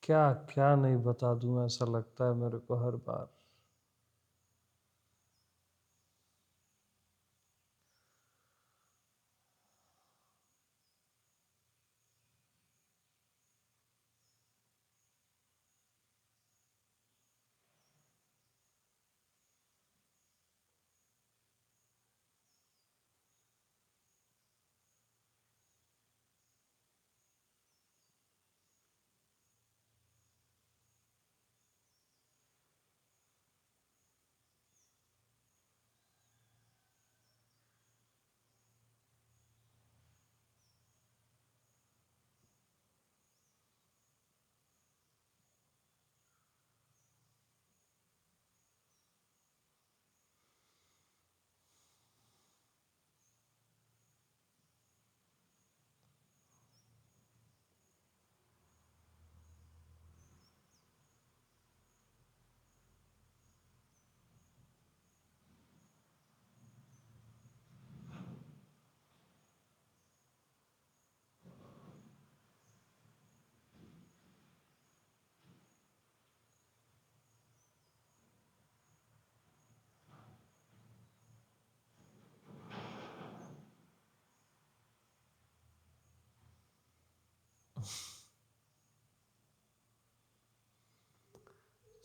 क्या क्या नहीं बता दूं, ऐसा लगता है मेरे को हर बार।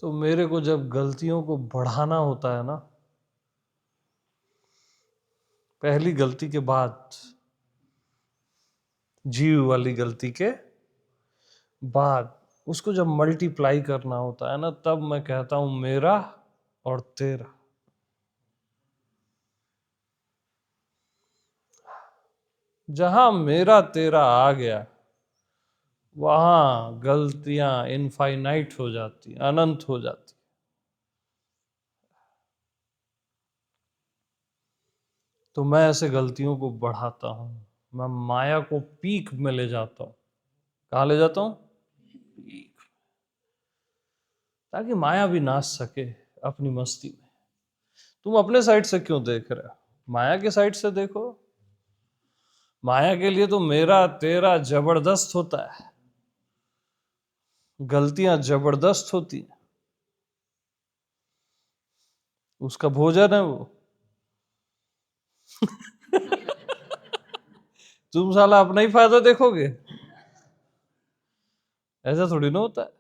तो मेरे को जब गलतियों को बढ़ाना होता है ना, पहली गलती के बाद, जीव वाली गलती के बाद, उसको जब मल्टीप्लाई करना होता है ना, तब मैं कहता हूं मेरा और तेरा। जहां मेरा तेरा आ गया, वहां गलतियां इनफाइनाइट हो जाती, अनंत हो जाती। तो मैं ऐसे गलतियों को बढ़ाता हूं, मैं माया को पीक में ले जाता हूं। कहां ले जाता हूं? पीक। ताकि माया भी नाच सके अपनी मस्ती में। तुम अपने साइड से क्यों देख रहे हो? माया के साइड से देखो। माया के लिए तो मेरा तेरा जबरदस्त होता है, गलतियां जबरदस्त होती हैं, उसका भोजन है वो। तुम साला अपना ही फायदा देखोगे, ऐसा थोड़ी ना होता है।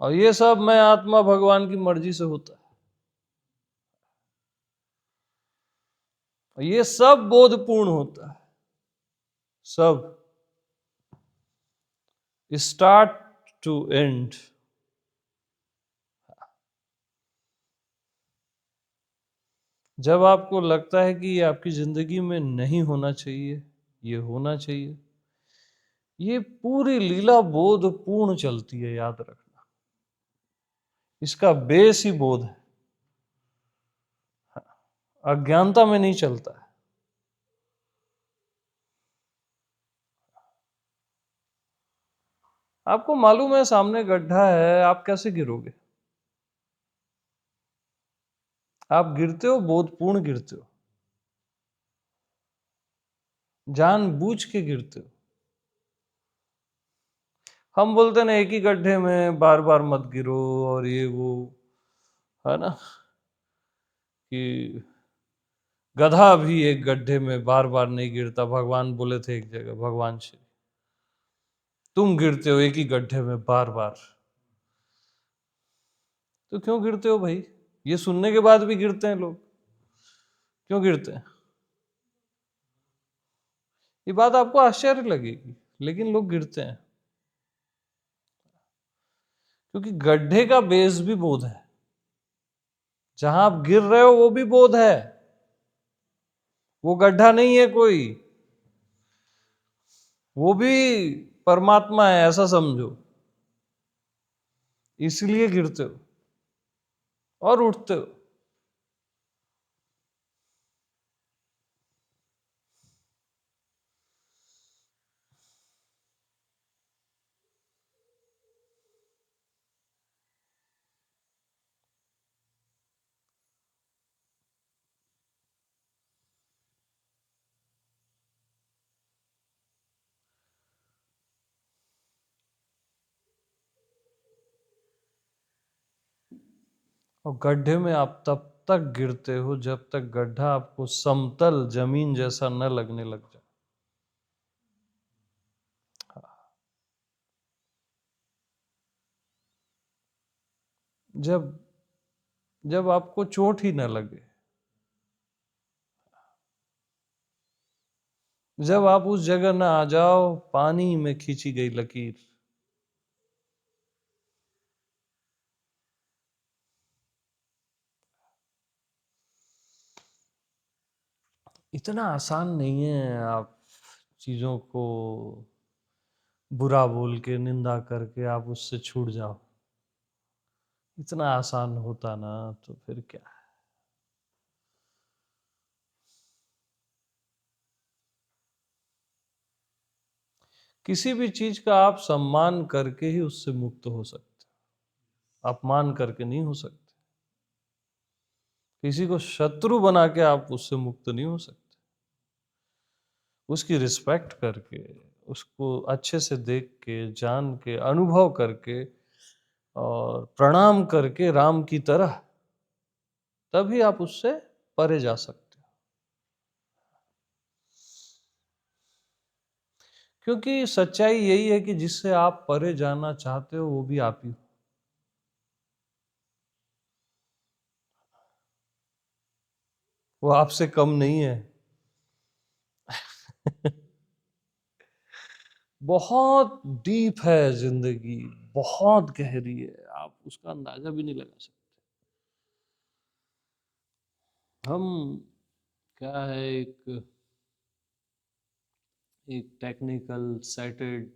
और ये सब मैं आत्मा भगवान की मर्जी से होता है। और ये सब बोधपूर्ण होता है, सब, स्टार्ट टू एंड। जब आपको लगता है कि ये आपकी जिंदगी में नहीं होना चाहिए, ये होना चाहिए, ये पूरी लीला बोधपूर्ण चलती है, याद रखना। इसका बेस ही बोध है, अज्ञानता में नहीं चलता है। आपको मालूम है सामने गड्ढा है, आप कैसे गिरोगे? आप गिरते हो, बोधपूर्ण गिरते हो, जानबूझ के गिरते हो। हम बोलते ना एक ही गड्ढे में बार बार मत गिरो, और ये वो, है ना, कि गधा भी एक गड्ढे में बार बार नहीं गिरता। भगवान बोले थे एक जगह, भगवान श्री, तुम गिरते हो एक ही गड्ढे में बार बार, तो क्यों गिरते हो भाई? ये सुनने के बाद भी गिरते हैं लोग, क्यों गिरते हैं? ये बात आपको आश्चर्य लगेगी, लेकिन लोग गिरते हैं क्योंकि गड्ढे का बेस भी बोध है। जहां आप गिर रहे हो वो भी बोध है, वो गड्ढा नहीं है कोई, वो भी परमात्मा है, ऐसा समझो। इसलिए गिरते हो और उठते हो। और गड्ढे में आप तब तक गिरते हो जब तक गड्ढा आपको समतल जमीन जैसा न लगने लग जाए। जब जब आपको चोट ही न लगे, जब आप उस जगह ना आ जाओ पानी में खींची गई लकीर। इतना आसान नहीं है आप चीजों को बुरा बोल के, निंदा करके आप उससे छूट जाओ। इतना आसान होता ना तो फिर क्या है। किसी भी चीज का आप सम्मान करके ही उससे मुक्त हो सकते, अपमान करके नहीं हो सकते। किसी को शत्रु बना के आप उससे मुक्त नहीं हो सकते। उसकी रिस्पेक्ट करके, उसको अच्छे से देख के, जान के, अनुभव करके और प्रणाम करके राम की तरह, तभी आप उससे परे जा सकते हो। क्योंकि सच्चाई यही है कि जिससे आप परे जाना चाहते हो वो भी आप ही हो। वो आपसे कम नहीं है। बहुत डीप है जिंदगी, बहुत गहरी है, आप उसका अंदाजा भी नहीं लगा सकते। हम क्या है, एक एक टेक्निकल सेटेड,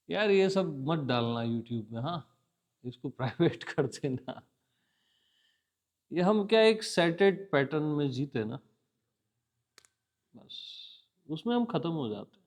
यार ये सब मत डालना यूट्यूब में, हाँ इसको प्राइवेट कर देना। ये हम क्या एक सेटेड पैटर्न में जीते ना, बस उसमें हम खत्म हो जाते हैं।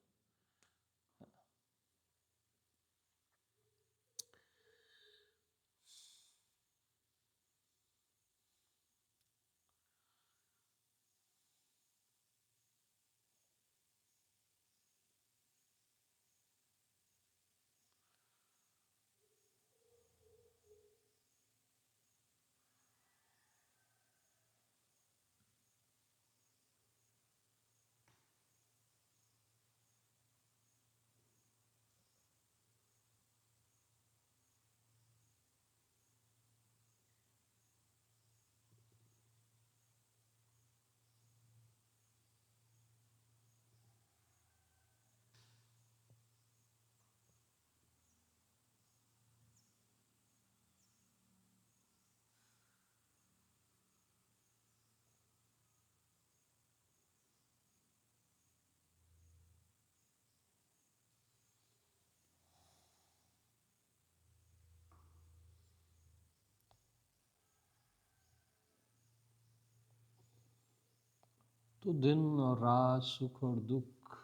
तो दिन और रात, सुख और दुख,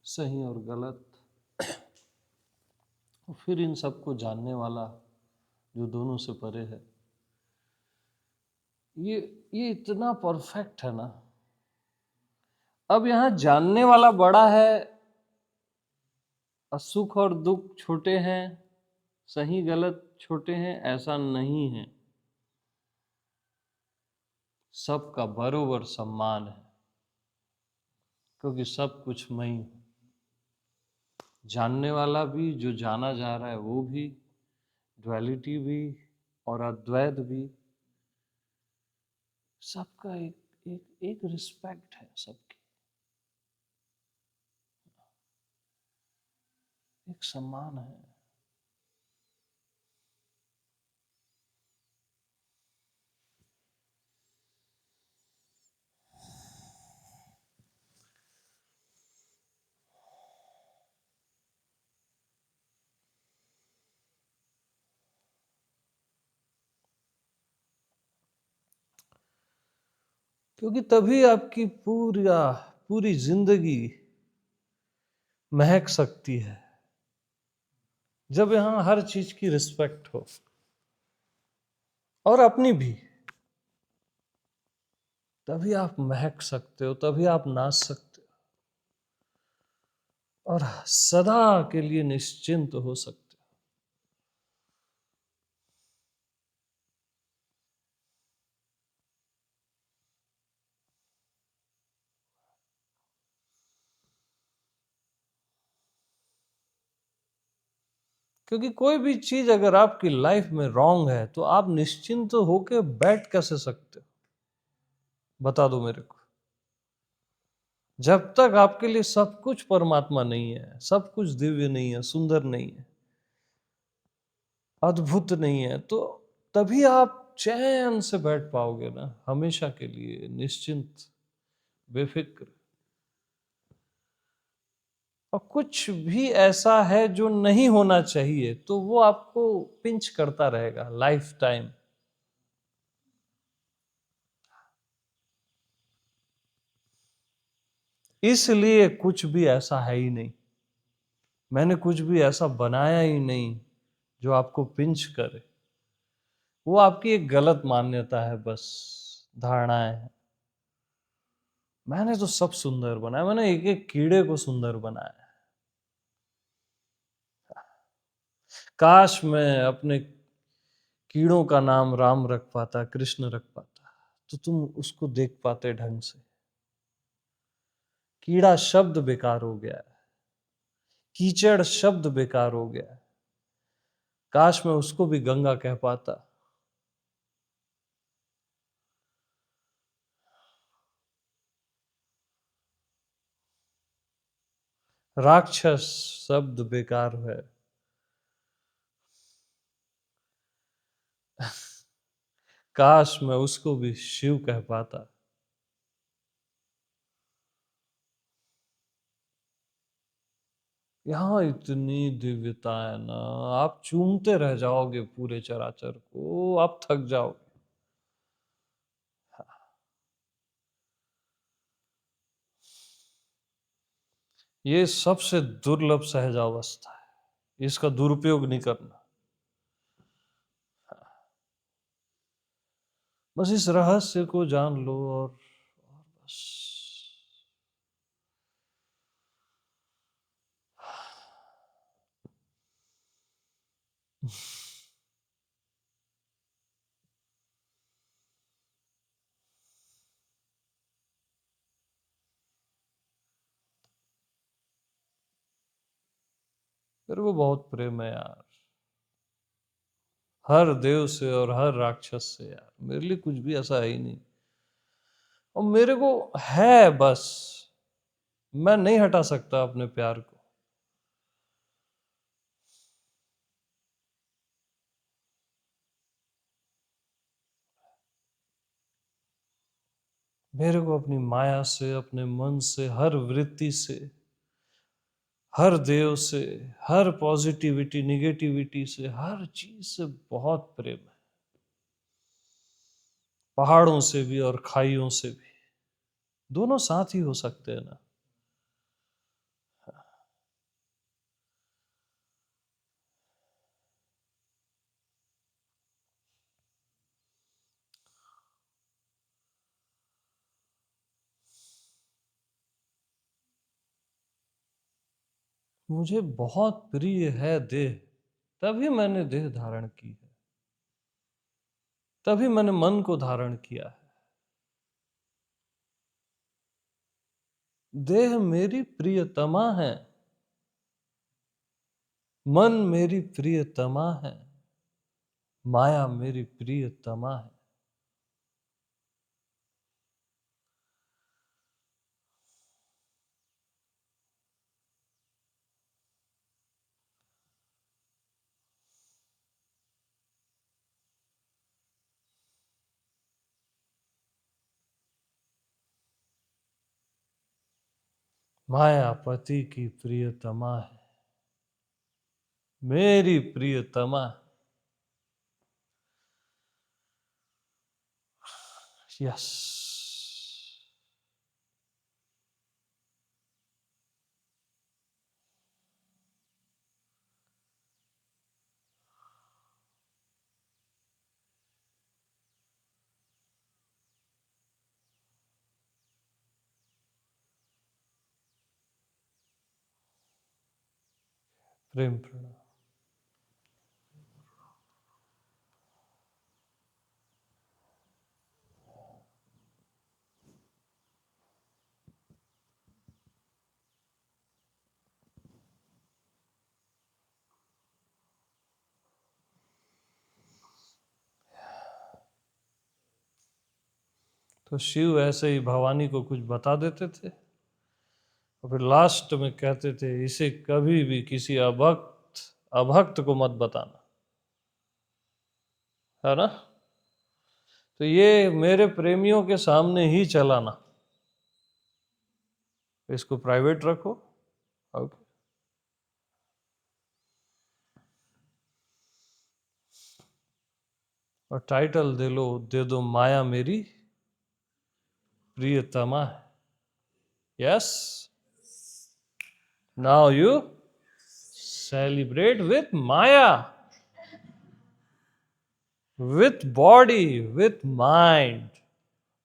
सही और गलत, और फिर इन सबको जानने वाला जो दोनों से परे है, ये ये इतना परफेक्ट है ना। अब यहाँ जानने वाला बड़ा है और सुख और दुख छोटे हैं, सही गलत छोटे हैं, ऐसा नहीं है। सबका बरोबर सम्मान है, क्योंकि सब कुछ मैं ही हूं। जानने वाला भी, जो जाना जा रहा है वो भी, ड्युअलिटी भी और अद्वैत भी, सबका एक एक एक रिस्पेक्ट है, सबकी एक सम्मान है। क्योंकि तभी आपकी पूरी जिंदगी महक सकती है, जब यहां हर चीज की रिस्पेक्ट हो, और अपनी भी। तभी आप महक सकते हो, तभी आप नाच सकते हो, और सदा के लिए निश्चिंत हो सकते हो। क्योंकि कोई भी चीज अगर आपकी लाइफ में रॉन्ग है तो आप निश्चिंत होके बैठ कैसे सकते हो? बता दो मेरे को। जब तक आपके लिए सब कुछ परमात्मा नहीं है, सब कुछ दिव्य नहीं है, सुंदर नहीं है, अद्भुत नहीं है, तो तभी आप चैन से बैठ पाओगे ना, हमेशा के लिए निश्चिंत, बेफिक्र। और कुछ भी ऐसा है जो नहीं होना चाहिए तो वो आपको पिंच करता रहेगा लाइफ टाइम। इसलिए कुछ भी ऐसा है ही नहीं, मैंने कुछ भी ऐसा बनाया ही नहीं जो आपको पिंच करे। वो आपकी एक गलत मान्यता है, बस धारणाएं हैं। मैंने तो सब सुंदर बनाया, मैंने एक एक कीड़े को सुंदर बनाया। काश मैं अपने कीड़ों का नाम राम रख पाता, कृष्ण रख पाता, तो तुम उसको देख पाते ढंग से। कीड़ा शब्द बेकार हो गया है। कीचड़ शब्द बेकार हो गया है। काश मैं उसको भी गंगा कह पाता। राक्षस शब्द बेकार है। काश मैं उसको भी शिव कह पाता। यहाँ इतनी दिव्यता है ना, आप चूमते रह जाओगे पूरे चराचर को, आप थक जाओगे। ये सबसे दुर्लभ सहजावस्था है, इसका दुरुपयोग नहीं करना। बस इस रहस्य को जान लो और बस। मेरे को बहुत प्रेम है यार, हर देव से और हर राक्षस से यार। मेरे लिए कुछ भी ऐसा है ही नहीं, और मेरे को है बस, मैं नहीं हटा सकता अपने प्यार को। मेरे को अपनी माया से, अपने मन से, हर वृत्ति से, हर देव से, हर पॉजिटिविटी निगेटिविटी से, हर चीज से बहुत प्रेम है। पहाड़ों से भी और खाइयों से भी, दोनों साथ ही हो सकते हैं ना। मुझे बहुत प्रिय है देह, तभी मैंने देह धारण की है, तभी मैंने मन को धारण किया है। देह मेरी प्रियतमा है, मन मेरी प्रियतमा है, माया मेरी प्रियतमा है। माया पति की प्रियतमा है, मेरी प्रियतमा। यस। प्रेम प्रणाम। तो शिव ऐसे ही भवानी को कुछ बता देते थे, और फिर लास्ट में कहते थे इसे कभी भी किसी अभक्त अभक्त को मत बताना, है ना। तो ये मेरे प्रेमियों के सामने ही चलाना, इसको प्राइवेट रखो। ओके। और टाइटल दे दो माया मेरी प्रियतमा है। Yes, now you celebrate with Maya, with body, with mind,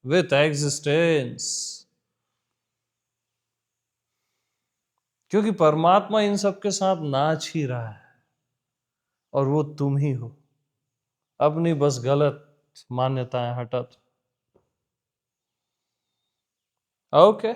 with existence। क्योंकि परमात्मा इन सब के साथ नाच ही रहा है, और वो तुम ही हो। अपनी बस गलत मान्यताएं हटा दो। ओके।